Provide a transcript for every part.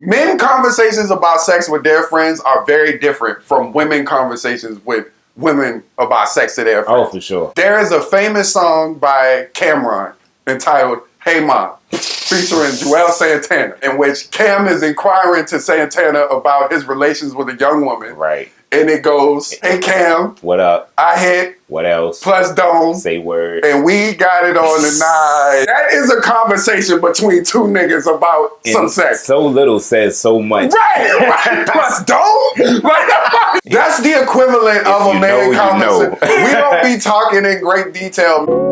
Men conversations about sex with their friends are very different from women conversations with women about sex to their friends. Oh, for sure. There is a famous song by Cameron entitled Hey Ma, featuring Joel Santana, in which Cam is inquiring to Santana about his relations with a young woman. Right. And it goes, hey Cam. What up? I hit. What else? Plus don't. Say word. And we got it on tonight. That is a conversation between two niggas about some sex. So little says so much. Right. Plus don't. That's the equivalent of a man conversation. We don't be talking in great detail.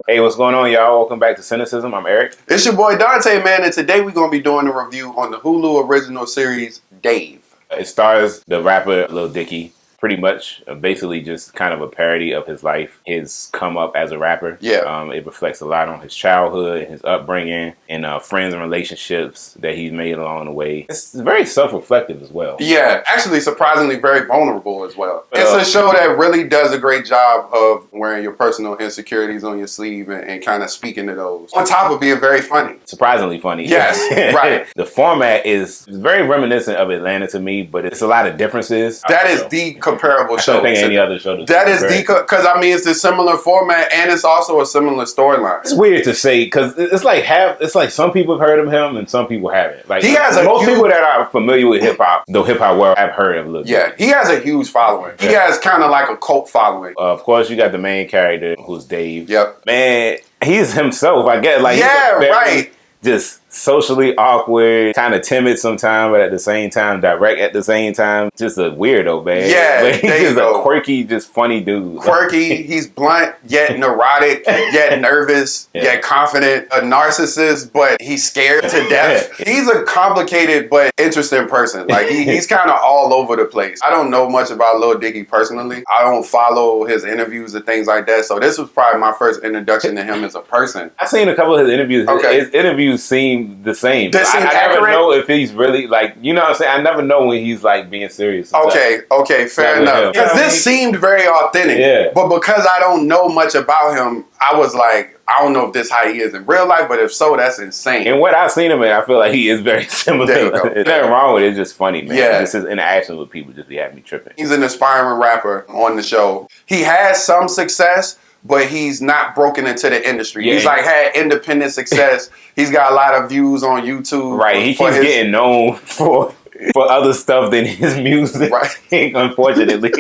Hey, what's going on, y'all? Welcome back to Cinecism. I'm Eric. It's your boy Dante, man, and today we're going to be doing a review on the Hulu original series, Dave. It stars the rapper Lil Dicky. Pretty much, basically just kind of a parody of his life, his come up as a rapper. Yeah. It reflects a lot on his childhood, his upbringing, and friends and relationships that he's made along the way. It's very self-reflective as well. Yeah, actually surprisingly very vulnerable as well. It's a show that really does a great job of wearing your personal insecurities on your sleeve and kind of speaking to those. On top of being very funny. Surprisingly funny. Yes, right. The format is very reminiscent of Atlanta to me, but it's a lot of differences. That is the comparable show. I don't think any other show does. That is because I mean it's a similar format and it's also a similar storyline. It's weird to say because it's like some people have heard of him and some people haven't. Like most people that are familiar with hip hop, the hip hop world, have heard of Lil Dicky. Yeah, he has a huge following. He has kind of like a cult following. Of course, you got the main character who's Dave. Yep. Man, he's himself. I guess. Like right. Just socially awkward, kind of timid sometimes, but at the same time, direct at the same time. Just a weirdo, man. Yeah, but he's just a quirky, just funny dude. Quirky, he's blunt, yet neurotic, yet nervous, yet confident. A narcissist, but he's scared to death. He's a complicated but interesting person. Like he's kind of all over the place. I don't know much about Lil Dicky personally. I don't follow his interviews and things like that. So this was probably my first introduction to him as a person. I've seen a couple of his interviews. Okay. His interviews seem the same. I never know if he's really like, you know what I'm saying? I never know when he's like being serious. Okay, fair enough. Because this seemed very authentic. Yeah. But because I don't know much about him, I was like, I don't know if this is how he is in real life, but if so, that's insane. And what I've seen him in, I feel like he is very similar. There's nothing wrong with it. It's just funny, man. Yeah. This is interaction with people just be having me tripping. He's an aspiring rapper on the show. He has some success, but he's not broken into the industry. Yeah. He's like had independent success. He's got a lot of views on YouTube. Right. He keeps getting known for other stuff than his music, right. Unfortunately.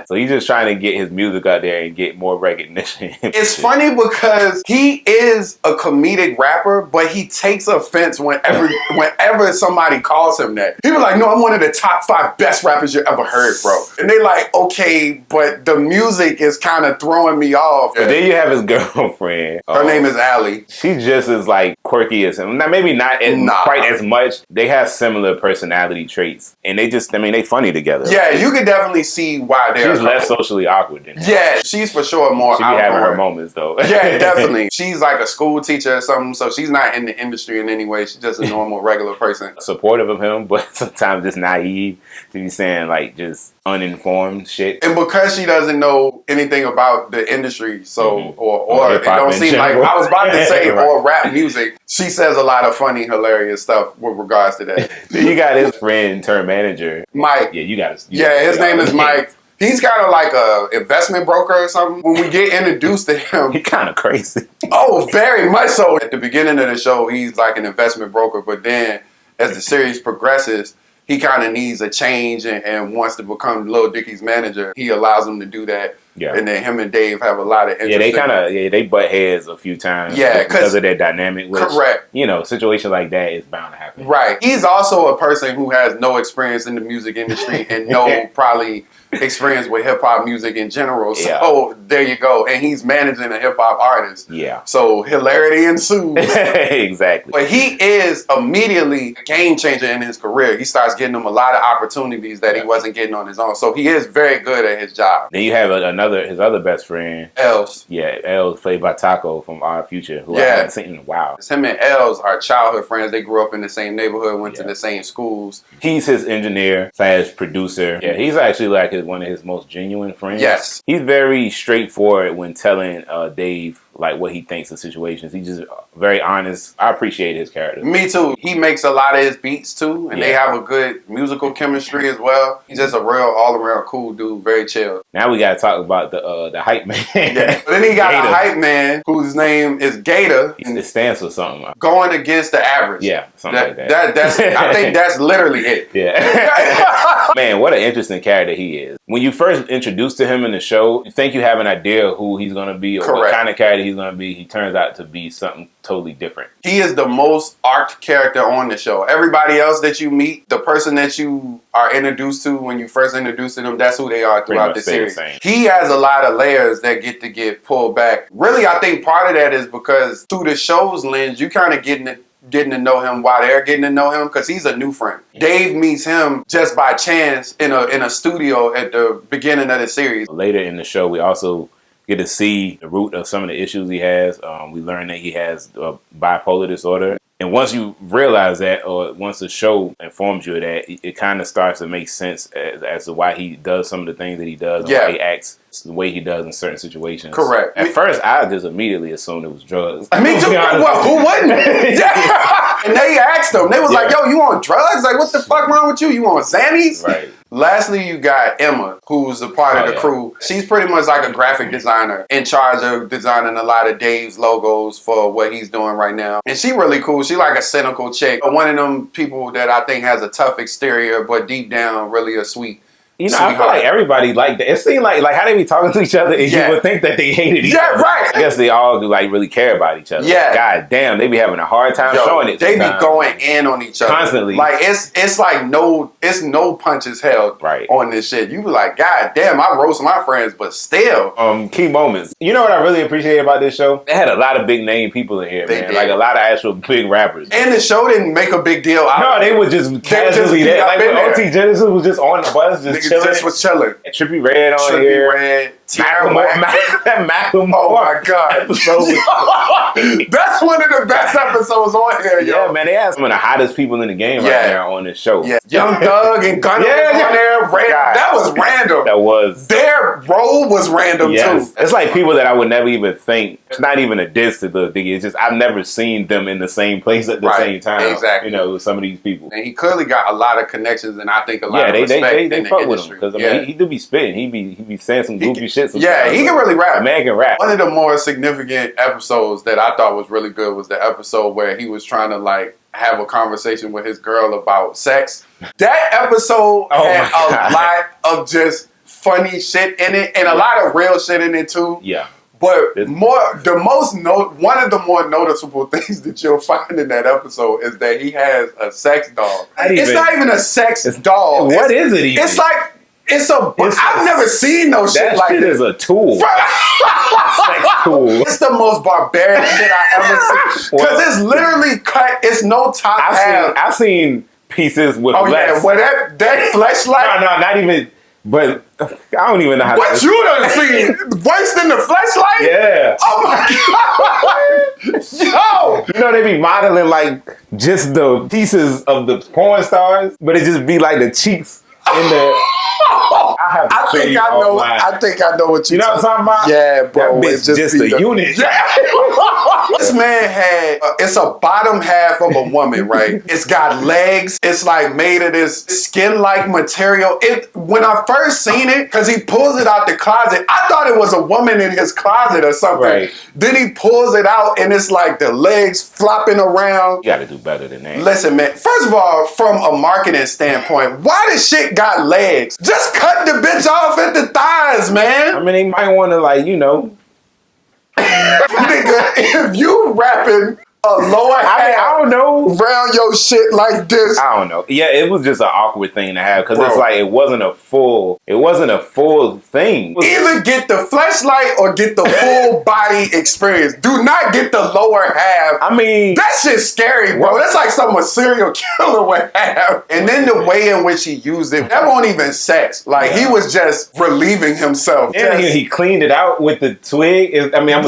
So he's just trying to get his music out there and get more recognition. It's funny because he is a comedic rapper, but he takes offense whenever somebody calls him that. He was like, no, I'm one of the top 5 best rappers you ever heard, bro. And they like, okay, but the music is kind of throwing me off. But then you have his girlfriend. Her name is Allie. She just is like quirky as him. Now, maybe not quite as much. They have similar personality traits. And they just, I mean, they funny together. Yeah, you can definitely see why they're She's less socially awkward than him. Yeah, she's for sure more She be having her moments, though. Yeah, definitely. She's like a school teacher or something, so she's not in the industry in any way. She's just a normal, regular person. Supportive of him, but sometimes just naive to be saying, like, just uninformed shit. And because she doesn't know anything about the industry, so, or it don't seem like, I was about to say, right. Or rap music, she says a lot of funny, hilarious stuff with regards to that. You got his friend turned manager. Mike. Yeah, you got his. His name is Mike. He's kind of like a investment broker or something. When we get introduced to him, he's kind of crazy. Oh, very much so. At the beginning of the show, he's like an investment broker, but then as the series progresses, he kind of needs a change and wants to become Lil Dicky's manager. He allows him to do that. Yeah. And then him and Dave have a lot of interest. Yeah, they butt heads a few times. Yeah, because of their dynamic. Which, correct. You know, situation like that is bound to happen. Right. He's also a person who has no experience in the music industry and no probably experience with hip hop music in general. So there you go. And he's managing a hip hop artist. Yeah. So hilarity ensues. Exactly. But he is immediately a game changer in his career. He starts getting him a lot of opportunities that he wasn't getting on his own. So he is very good at his job. Then you have his other best friend. Els. Yeah, Els, played by Taco from Our Future, who I haven't seen in a while. Him and Els are childhood friends. They grew up in the same neighborhood, went to the same schools. He's his engineer / producer. Yeah, he's actually like one of his most genuine friends. Yes. He's very straightforward when telling Dave like what he thinks of situations. He's just very honest. I appreciate his character. Me too. He makes a lot of his beats too, and they have a good musical chemistry as well. He's just a real all-around cool dude, very chill. Now we got to talk about the hype man. Yeah. Then he got a hype man whose name is Gator. It stands for something. Going against the average. Yeah, something like that. I think that's literally it. Yeah. Man, what an interesting character he is. When you first introduced to him in the show, you think you have an idea who he's going to be or what kind of character he's going to be. He turns out to be something totally different. He is the most arced character on the show. Everybody else that you meet, the person that you are introduced to when you first introduced to them, that's who they are throughout the series. He has a lot of layers that get pulled back. Really, I think part of that is because through the show's lens, you kind of getting to know him while they're getting to know him, because he's a new friend. Dave meets him just by chance in a studio at the beginning of the series. Later in the show, we also get to see the root of some of the issues he has. We learn that he has bipolar disorder. And once you realize that, or once the show informs you of that, it kind of starts to make sense as to why he does some of the things that he does, and why he acts the way he does in certain situations. Correct. At first, I just immediately assumed it was drugs. Me too. Well, who wouldn't? And they asked him. They was like, yo, you on drugs? Like, what the fuck wrong with you? You on Xannies? Right. Lastly, you got Emma, who's a part of the crew. She's pretty much like a graphic designer in charge of designing a lot of Dave's logos for what he's doing right now. And she really cool. She like a cynical chick. One of them people that I think has a tough exterior, but deep down really a sweet. You know, I feel like everybody like that. It seemed like how they be talking to each other, and you would think that they hated each other. Yeah, right. I guess they all do like really care about each other. Yeah. God damn, they be having a hard time showing it. They be going in on each other constantly. Like it's like no punches held on this shit. You be like, God damn, I roast my friends, but still. Key moments. You know what I really appreciate about this show? They had a lot of big name people in here, man. Like a lot of actual big rappers. And the show didn't make a big deal out of it. No, they were just casually there. Like when OT Genesis was just on the bus, just just was chilling. And Trippie Redd on here. Red, Macklemore. Oh my God. That's one of the best episodes on here, yo. Yeah, man. They had some of the hottest people in the game right now on this show. Yeah. Young Thug and Gunna was on there. That was random. That was. Their role was random too. It's like people that I would never even think. It's not even a diss to Lil Dicky. It's just I've never seen them in the same place at the same time. Exactly. You know, with some of these people. And he clearly got a lot of connections, and I think a lot of respect they in the fuck industry. with him because I mean he do be spitting. He be saying some goofy shit sometimes. Yeah, he can really rap. A man can rap. One of the more significant episodes that I thought was really good was the episode where he was trying to like have a conversation with his girl about sex. That episode had a lot of just funny shit in it and a lot of real shit in it too. Yeah. But one of the more noticeable things that you'll find in that episode is that he has a sex doll. It's not even a sex doll. What is it even? It's like I've never seen no shit like this. It is a tool. Sex tool. It's the most barbaric shit I ever seen. Because it's literally cut. It's no top half. I've seen pieces with less. Yeah, well that fleshlight. No, not even. But I don't even know how. What you done seen? Worse than the fleshlight? Yeah. Oh my God. Yo. You know they be modeling like just the pieces of the porn stars, but it just be like the cheeks in the. I think I know what you know what I'm talking about. Yeah, bro. That bitch just a unit. Yeah. This man had it's a bottom half of a woman, right? It's got legs. It's like made of this skin-like material. When I first seen it, because he pulls it out the closet, I thought it was a woman in his closet or something. Right. Then he pulls it out and it's like the legs flopping around. You got to do better than that. Listen, man. First of all, from a marketing standpoint, why this shit got legs? Just cut the bitch off at the thighs, man. I mean, they might want to, like, you know. Nigga, if you rapping a lower half. I don't know. Round your shit like this. I don't know. Yeah, it was just an awkward thing to have because it's Bro. like it wasn't a full thing. Either get the fleshlight or get the full body experience. Do not get the lower half. I mean, that shit's scary, bro. That's like something a serial killer would have. And then the way in which he used it, that wasn't even sex. Like, he was just relieving himself. And he cleaned it out with the twig. I mean,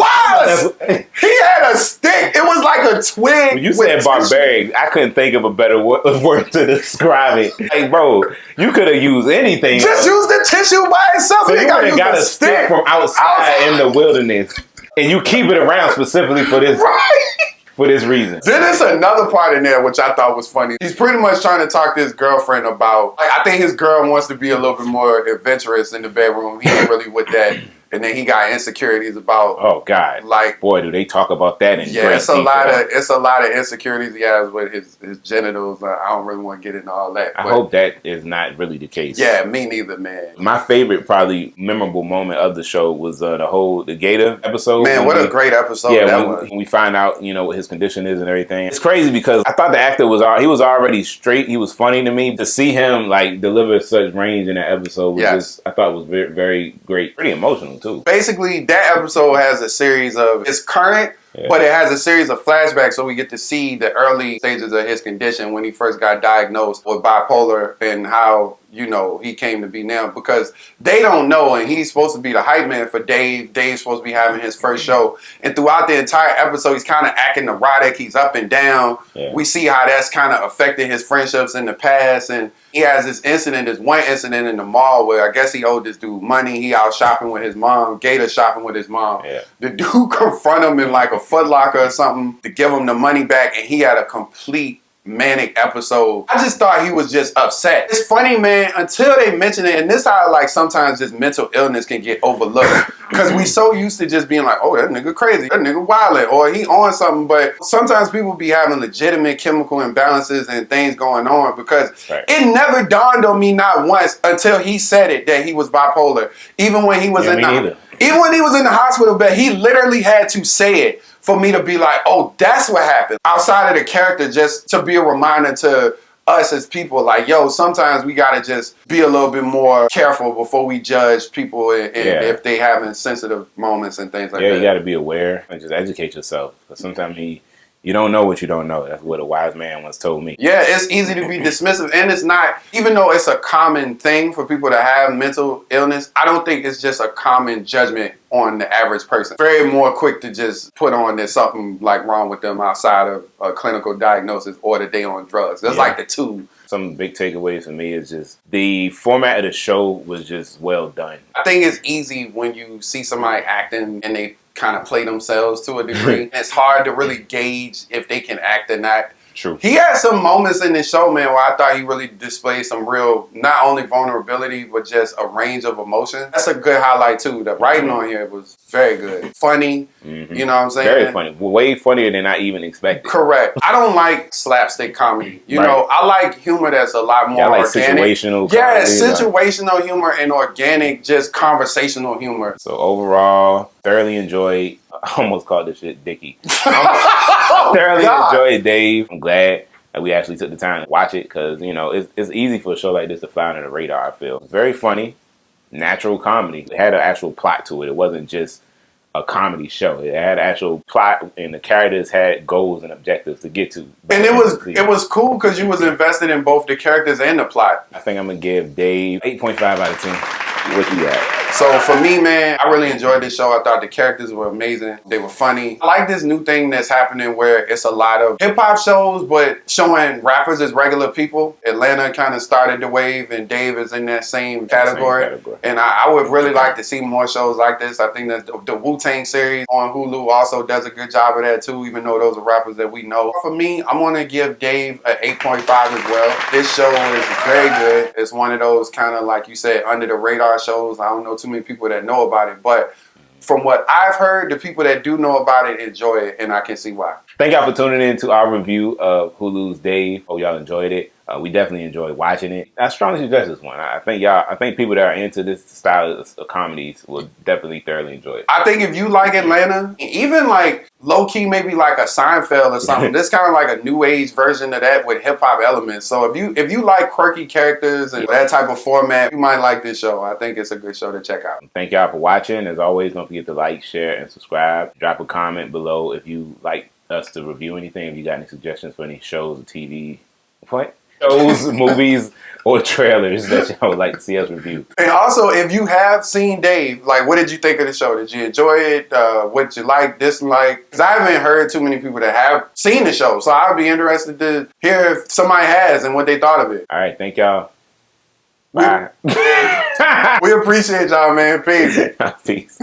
he had a stick. It was like a twig. When you said barbaric, I couldn't think of a better word to describe it. Like, bro, you could have used anything. Just use the tissue by itself. So you would have got a stick from outside in the wilderness, and you keep it around specifically for this. Right. For this reason. Then there's another part in there which I thought was funny. He's pretty much trying to talk to his girlfriend about, like, I think his girl wants to be a little bit more adventurous in the bedroom. He ain't really with that. And then he got insecurities about. Oh God! Like, boy, do they talk about that in yeah, great detail. It's a lot of insecurities he has with his genitals. I don't really want to get into all that. I hope that is not really the case. Yeah, me neither, man. My favorite, probably memorable moment of the show was the Gator episode. Man, what a great episode that was. When we find out, what his condition is and everything. It's crazy because I thought the actor was already straight. He was funny to me. To see him like deliver such range in that episode was I thought was very, very great. Pretty emotional too. Basically, that episode has a series of, it's current, but it has a series of flashbacks, so we get to see the early stages of his condition when he first got diagnosed with bipolar and how, he came to be now, because they don't know, and he's supposed to be the hype man for Dave. Dave's supposed to be having his first show, and throughout the entire episode, he's kind of acting neurotic. He's up and down. Yeah. We see how that's kind of affected his friendships in the past, and he has this one incident in the mall where I guess he owed this dude money. He out shopping with his mom, Gator shopping with his mom. Yeah. The dude confront him in like a Foot Locker or something to give him the money back, and he had a complete manic episode. I just thought he was just upset. It's funny, man, until they mention it, and this how like sometimes this mental illness can get overlooked because we so used to just being like, oh, that nigga crazy, that nigga wildin', or he on something, but sometimes people be having legitimate chemical imbalances and things going on because it never dawned on me not once until he said it that he was bipolar. Even when he was in the hospital bed, he literally had to say it for me to be like, oh, that's what happened. Outside of the character, just to be a reminder to us as people, like, yo, sometimes we gotta just be a little bit more careful before we judge people and if they having sensitive moments and things like that. Yeah, you gotta be aware and just educate yourself. Because sometimes you don't know what you don't know. That's what a wise man once told me. Yeah, it's easy to be dismissive, and it's not, even though it's a common thing for people to have mental illness, I don't think it's just a common judgment on the average person. Very more quick to just put on there's something like wrong with them outside of a clinical diagnosis or that they on drugs. That's like the two. Some big takeaways for me is just the format of the show was just well done. I think it's easy when you see somebody acting and they kind of play themselves to a degree. It's hard to really gauge if they can act or not. True. He had some moments in the show, man, where I thought he really displayed some real, not only vulnerability, but just a range of emotion. That's a good highlight, too. The writing on here was very good. Funny, you know what I'm saying? Very funny. Way funnier than I even expected. Correct. I don't like slapstick comedy. You know, I like humor that's a lot more organic. Situational comedy. Yeah, situational humor and organic, just conversational humor. So overall, thoroughly enjoyed. I almost called this shit Dicky. I thoroughly enjoyed Dave. I'm glad that we actually took the time to watch it because, it's easy for a show like this to fly under the radar, I feel. It's very funny, natural comedy. It had an actual plot to it. It wasn't just a comedy show. It had an actual plot, and the characters had goals and objectives to get to. And it was cool because you was invested in both the characters and the plot. I think I'm going to give Dave 8.5 out of 10. What you got? So for me, man, I really enjoyed this show. I thought the characters were amazing. They were funny. I like this new thing that's happening where it's a lot of hip-hop shows, but showing rappers as regular people. Atlanta kind of started the wave, and Dave is in that same category. And I would really like to see more shows like this. I think that the Wu-Tang series on Hulu also does a good job of that too, even though those are rappers that we know. For me, I'm going to give Dave an 8.5 as well. This show is very good. It's one of those kind of, like you said, under the radar shows. I don't know too many people that know about it, but from what I've heard, the people that do know about it enjoy it, and I can see why. Thank y'all for tuning in to our review of Hulu's Dave. Hope y'all enjoyed it. We definitely enjoyed watching it. I strongly suggest this one. I think people that are into this style of comedies will definitely thoroughly enjoy it. I think if you like Atlanta, even like low key maybe like a Seinfeld or something. This kind of like a new age version of that with hip hop elements. So if you like quirky characters and that type of format, you might like this show. I think it's a good show to check out. Thank y'all for watching. As always, don't forget to like, share, and subscribe. Drop a comment below if you like us to review anything. If you got any suggestions for any shows or TV, shows, movies, or trailers that y'all would like to see us review. And also, if you have seen Dave, like, what did you think of the show? Did you enjoy it? What did you like, dislike? Because I haven't heard too many people that have seen the show, so I'd be interested to hear if somebody has and what they thought of it. All right, thank y'all. Bye. We appreciate y'all, man. Peace. Peace.